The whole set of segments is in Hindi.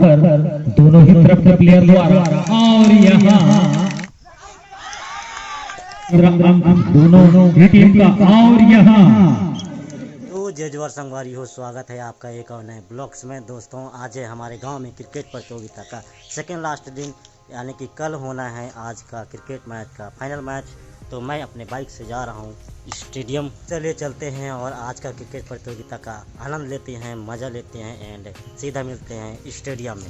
पर दोनों ही तरफ के प्लेयर द्वारा और यहाँ दोनों ही टीम का और यहाँ तो जजवार संगवारी हो, स्वागत है आपका एक और नए ब्लॉग्स में। दोस्तों आज है हमारे गांव में क्रिकेट प्रतियोगिता का सेकेंड लास्ट दिन, यानी कि कल होना है आज का क्रिकेट मैच का फाइनल मैच। तो मैं अपने बाइक से जा रहा हूं स्टेडियम। चलिए चलते हैं और आज का क्रिकेट प्रतियोगिता का आनंद लेते हैं, मज़ा लेते हैं एंड सीधा मिलते हैं स्टेडियम में।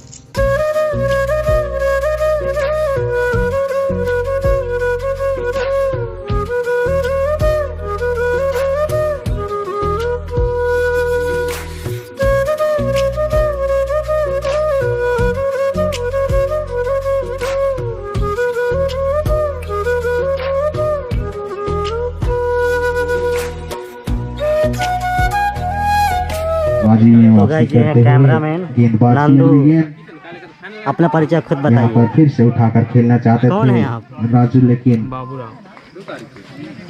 तो गाइस ये है कैमरामैन नंदू, अपना परिचय खुद बताइए। पर फिर से उठाकर खेलना चाहते कौन थे है आप? राजू, लेकिन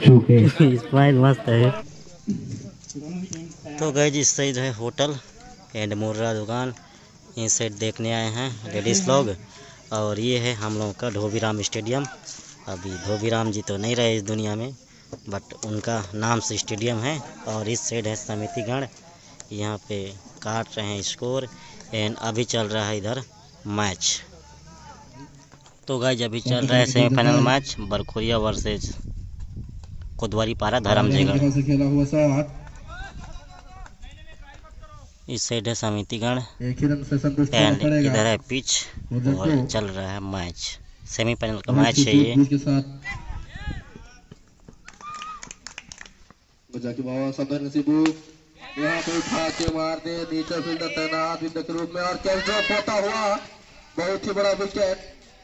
चूके स्माइल मस्त है। तो गाइस इस साइड है होटल एंड मुर्रा दुकान, इस साइड देखने आए हैं लेडीज़ लोग। और ये है हम लोगों का धोबीराम स्टेडियम। अभी धोबीराम जी तो नहीं रहे इस दुनिया में, बट उनका नाम से स्टेडियम है। और इस साइड है समितिगण, यहाँ पे काट रहे हैं स्कोर एंड अभी चल रहा है इधर मैच। तो गाइस अभी चल रहा है सेमीफाइनल मैच बरखोरिया वर्सेस कोतवाली पारा धर्मजयगढ़। इस साइड है समितिगण एंड इधर है पिच और चल रहा है मैच। सेमीफाइनल का मैच है ये। यहाँ पे उठा के मार दे, नीचे फील्डर तैनात विकेट के रूप में और कैच ड्रॉप होता हुआ बहुत ही बड़ा विकेट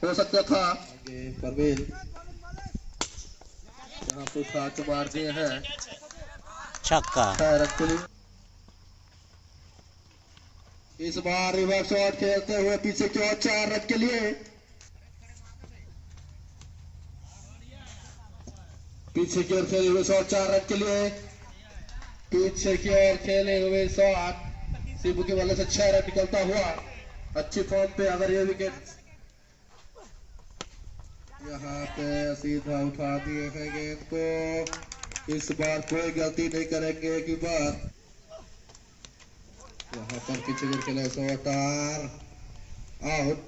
हो सकता था। परवेल यहाँ पे उठा के मार दिए हैं, छक्का। इस बार रिवर्स शॉट खेलते हुए पीछे की ओर 4 रन के लिए, पीछे की ओर खेले हुए शॉट 4 रन के लिए, पीछे की ओर खेले हुए शॉट शिबू के वाले से 6 रन निकलता हुआ अच्छी फॉर्म पे। अगर ये विकेट यहाँ पे सीधा उठा दिए हैं गेंद को, इस बार कोई गलती नहीं करेंगे एक ही बार। यहाँ पर पीछे की ओर खेले शॉट आउट।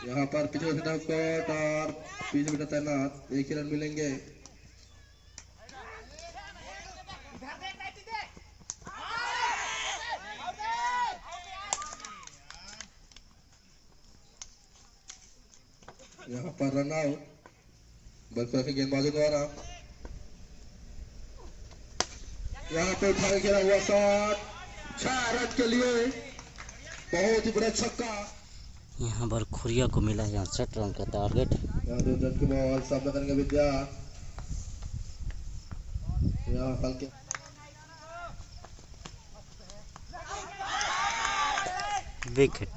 यहाँ पर पीछे शॉट और पीछे बेटा तैनात, 1 ही रन मिलेंगे। यहाँ पर रन आउट बल्कि के गेंदबाजों द्वारा। यहाँ पे उठा के खेला हुआ शॉट 6 रन के लिए, बहुत ही बड़ा छक्का। यहाँ पर खुरिया को मिला 66 रन का टारगेट। यहाँ 2 रन की बॉल सामने करने का विद्या, यहाँ हल्के विकेट।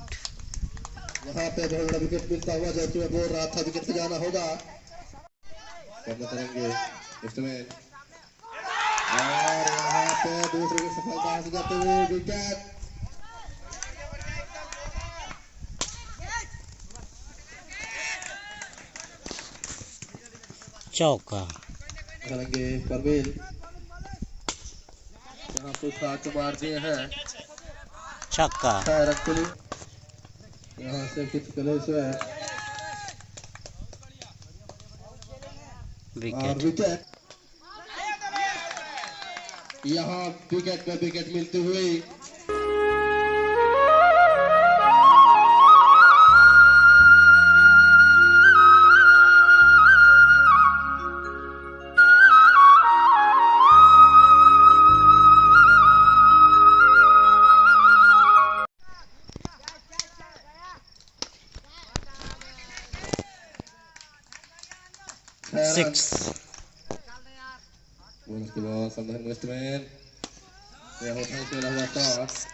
यहाँ पे बहुत बड़ा विकेट मिलता हुआ, जो कि मैं बोल रहा था विकेट से जाना होगा। सामने करेंगे बैट्समैन और यहाँ पे दूसरे की सफलता हासिल करते हुए विकेट। चौका करेंगे परवेल, यहाँ पे 7 मार दिए हैं, छक्का। 6 रन के लिए। यहाँ से किस कले से और विकेट। यहाँ विकेट पे विकेट मिलते हुए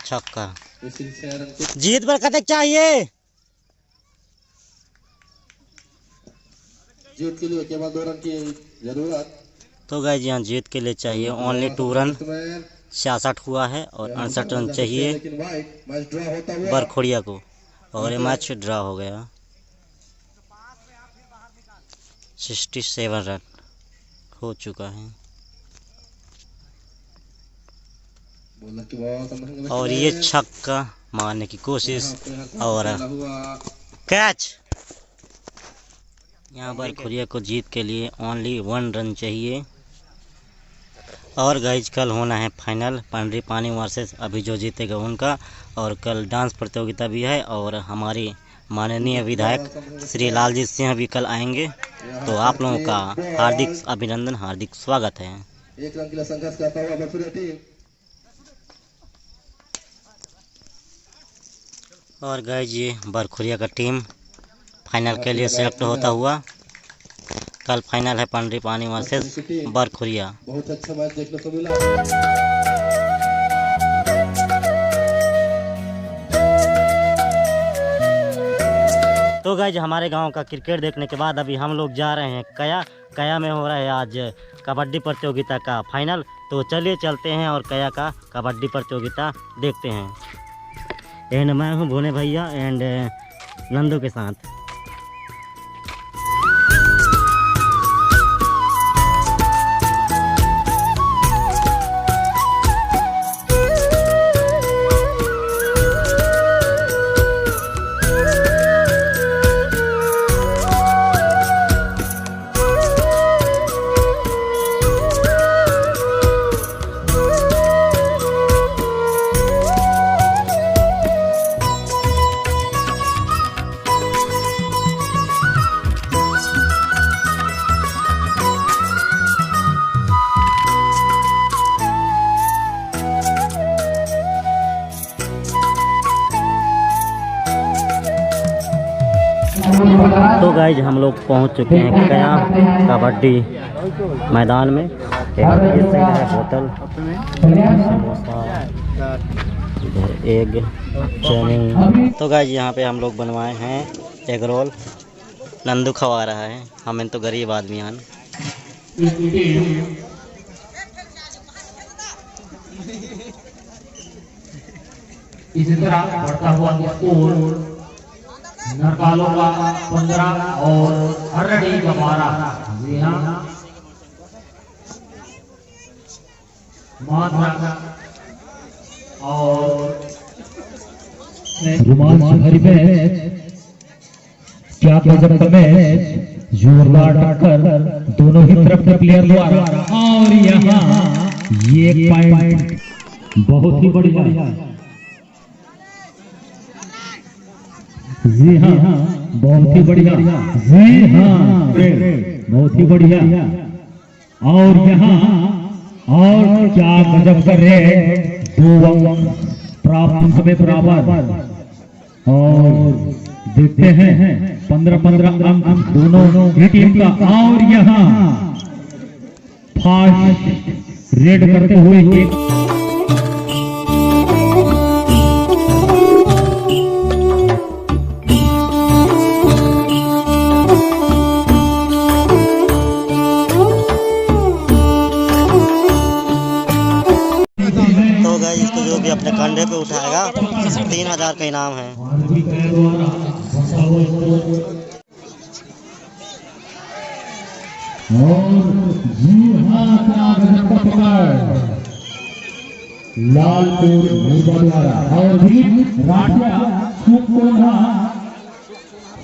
छक्का। जीत पर कतक चाहिए। जीत के लिए केवल 2 रन की जरूरत। तो गाइस यहाँ जीत के लिए चाहिए ओनली 2 रन। 66 हुआ है और 68 रन चाहिए बरखोड़िया को, और ये मैच ड्रा हो गया। 67 रन हो चुका है। और ये छक्का मारने की कोशिश और कैच। यहाँ बरखोड़िया को जीत के लिए ओनली 1 रन चाहिए। और गाइज कल होना है फाइनल पंडरी पानी वर्सेस अभी जो जीतेगा उनका। और कल डांस प्रतियोगिता भी है और हमारे माननीय विधायक श्री लालजीत सिंह भी कल आएंगे। तो आप लोगों का हार्दिक अभिनंदन, हार्दिक स्वागत है। 1 रन के लिए संघर्ष करता हुआ बरखोड़िया टीम। और गाइज ये बरखोड़िया का टीम फाइनल के लिए सेलेक्ट होता हुआ। कल फाइनल है पंडरी पानी वर्सेस बरखोड़िया। बहुत अच्छा मैच देखने को मिला। तो गाइज हमारे गांव का क्रिकेट देखने के बाद अभी हम लोग जा रहे हैं कया में हो रहा है आज कबड्डी प्रतियोगिता का फाइनल। तो चलिए चलते हैं और कया का कबड्डी प्रतियोगिता देखते हैं। एंड मैं हूं भोने भैया एंड नंदू के साथ। तो गाइज हम लोग पहुंच चुके हैं कया कबड्डी मैदान में। एक है होटल, समोसा, इधर एग चाउमीन। तो गाइज यहाँ पे हम लोग बनवाए हैं एग रोल। नंदू खवा रहा है, हमें तो गरीब आदमी हैं। इसी तरह बढ़ता हुआ स्कोर नरपालों का 15 और हरड़ी का 12। जी हाँ, मात्रा और रोमांच भरी मैच, क्या गजब का मैच, जोरदार टक्कर दोनों ही तरफ के प्लेयर द्वारा। और यहाँ ये पॉइंट बहुत ही बढ़िया। जी हाँ, बहुत ही बढ़िया। जी हाँ, बहुत ही बढ़िया। और यहाँ और क्या गजब कर रेड, 2 अंक प्राप्त हमें बराबर। और देखते हैं 15-15 अंक दोनों ही टीम का। और यहाँ फास्ट रेड करते हुए एक अपने कंधे पे उठाएगा 3000 का इनाम है। लालपुर और भी राठिया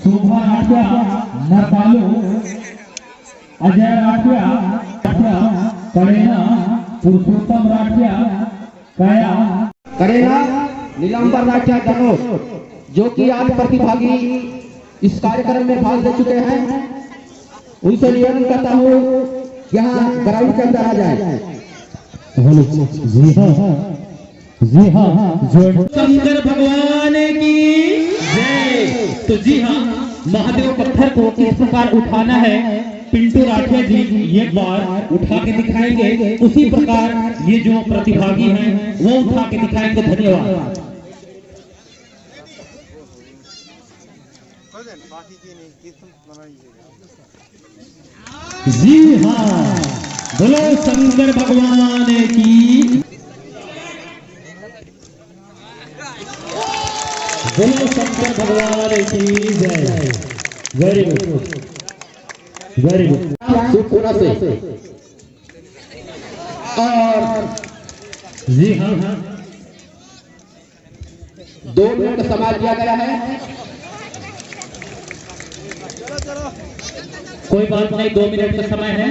शोभा राठिया नरपालो अजय राठिया करेना पुरुषोत्तम राठिया कया करेना नीलांबर राठिया दोनों जो कि आज प्रतिभागी इस कार्यक्रम में भाग ले चुके हैं, उनसे निवेदन करता हूँ यहाँ ग्राउंड के अंदर आ जाए। जी हाँ, शंकर भगवान की जय। तो जी हाँ, महादेव पत्थर को किस प्रकार उठाना है पिंटू राठिया जी एक बार उठा के दिखाएंगे। उसी प्रकार ये जो प्रतिभागी हैं वो उठा के दिखाएंगे। धन्यवाद। जी हाँ, बोलो शंकर भगवान की, बोलो शंकर भगवान की जय। Very good, very good. Sukhpura से और जी हाँ, 2 मिनट का समय दिया गया है। कोई बात नहीं, 2 मिनट का समय है।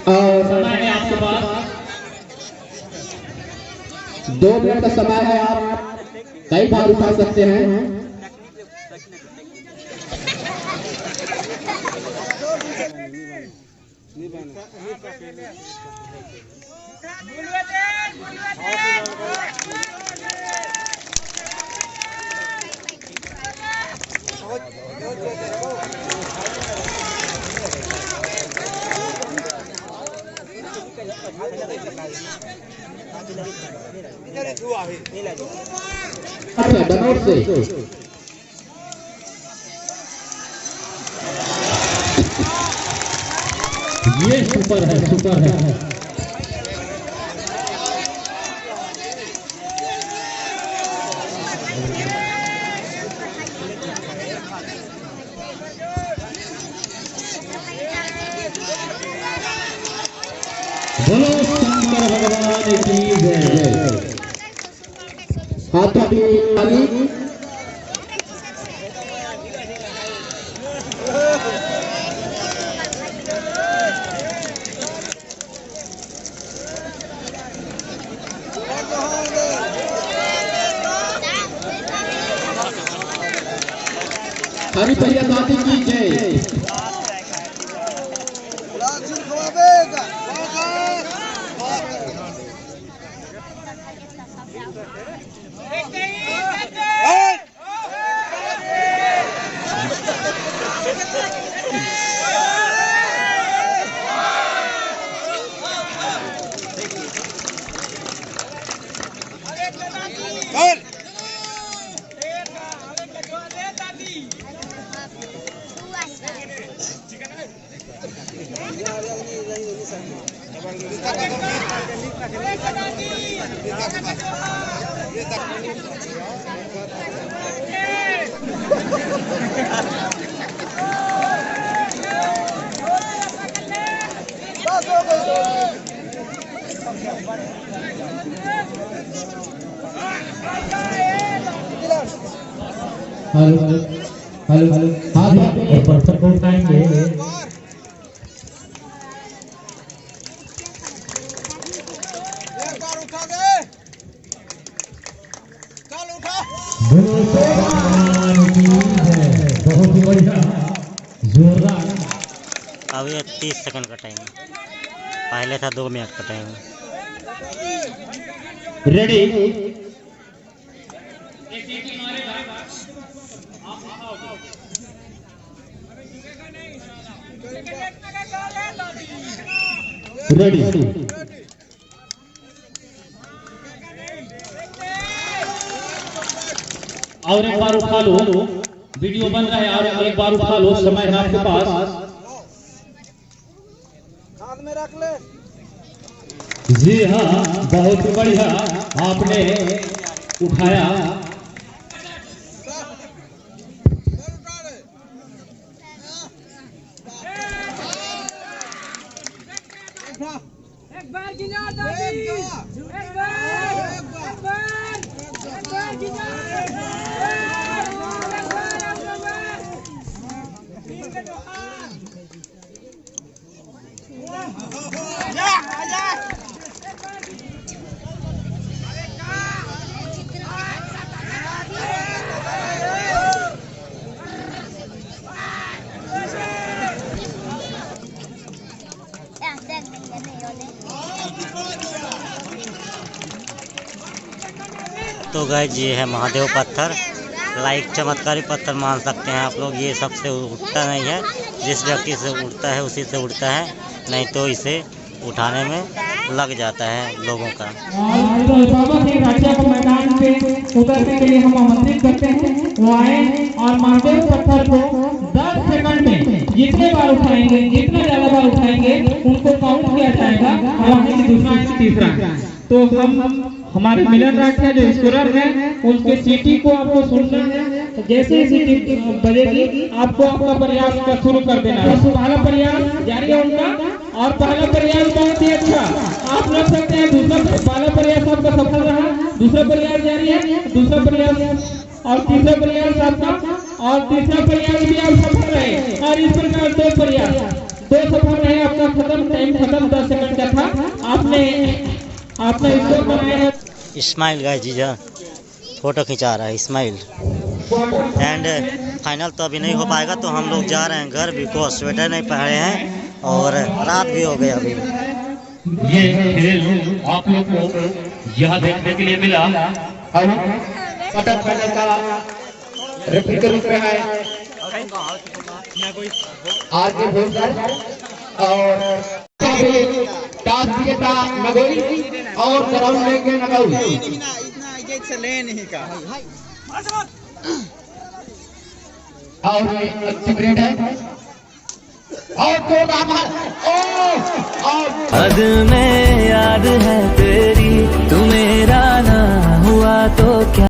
और समय है आपके पास 2 मिनट का समय है। आप कई बार उठा सकते हैं। अच्छा, डनोट से ये सुपर है, सुपर है। बोलो शंकर भगवान की जय। हाथों की ताली। हरि भैया दादी की जय। Hello hello hello. और पर्सन को उठाएंगे। बहुत ही बढ़िया, जोरदार। अभी 30 सेकंड का टाइम है, पहले था 2 मिनट का टाइम। Ready, ready. और एक बार उठा लो, वीडियो बन रहा है। और एक बार उठा लो, समय है आपके पास। हाथ में रख ले। जी हाँ, बहुत ही बढ़िया आपने उठाया। एक बार गिना दादी, एक बार गिना। तो गाइस ये है महादेव पत्थर, लाइक चमत्कारी पत्थर मान सकते हैं आप लोग। ये सबसे उठता नहीं है, जिस व्यक्ति से उठता है उसी से उठता है, नहीं तो इसे उठाने में लग जाता है लोगों का। तो बाबा के राजा को मैदान पे उतरने के लिए हम आमंत्रित करते हैं, वो आए और मारते हुए पत्थर को 10 सेकंड में जितने बार उठाएंगे, जितना ज्यादा बार उठाएंगे उनको काउंट किया जाएगा। हमारे दूसरा है तीसरा। तो हमारे मिलन राठिया जो स्कोरर है उनके सीटी को आपको सुनना है। जैसे ही सीटी बजेगी आपको आपका प्रयास का शुरू कर देना है। पहला प्रयास जारी है उनका, और पहला प्रयास बहुत ही अच्छा आप लग सकते हैं। दूसरा पहला प्रयास आपका सफल रहा, दूसरा प्रयास जारी है, दूसरा प्रयास और तीसरा प्रयास आपका, और तीसरा प्रयास भी आप सफल रहे। और इस प्रकार दो सफल रहे, आपका खत्म, टाइम खत्म 10 सेकंड का था। आपने स्कोर बनाया है। इस्माइल गाइस जीजा फोटो खिंचा रहा है इस्माइल। एंड फाइनल तो अभी नहीं हो पाएगा, तो हम लोग जा रहे हैं घर, बिकॉज स्वेटर नहीं पहने हैं और रात भी हो गई अभी। ये खेल आप लोग को यह देखने के लिए मिला। क्वार्टर फाइनल का रेफरी के रूप में है आरके भोसर, और टॉस विजेता नगोई और ग्राउंड लेंगे नगौल। और अच्छी ग्रेड है और हद में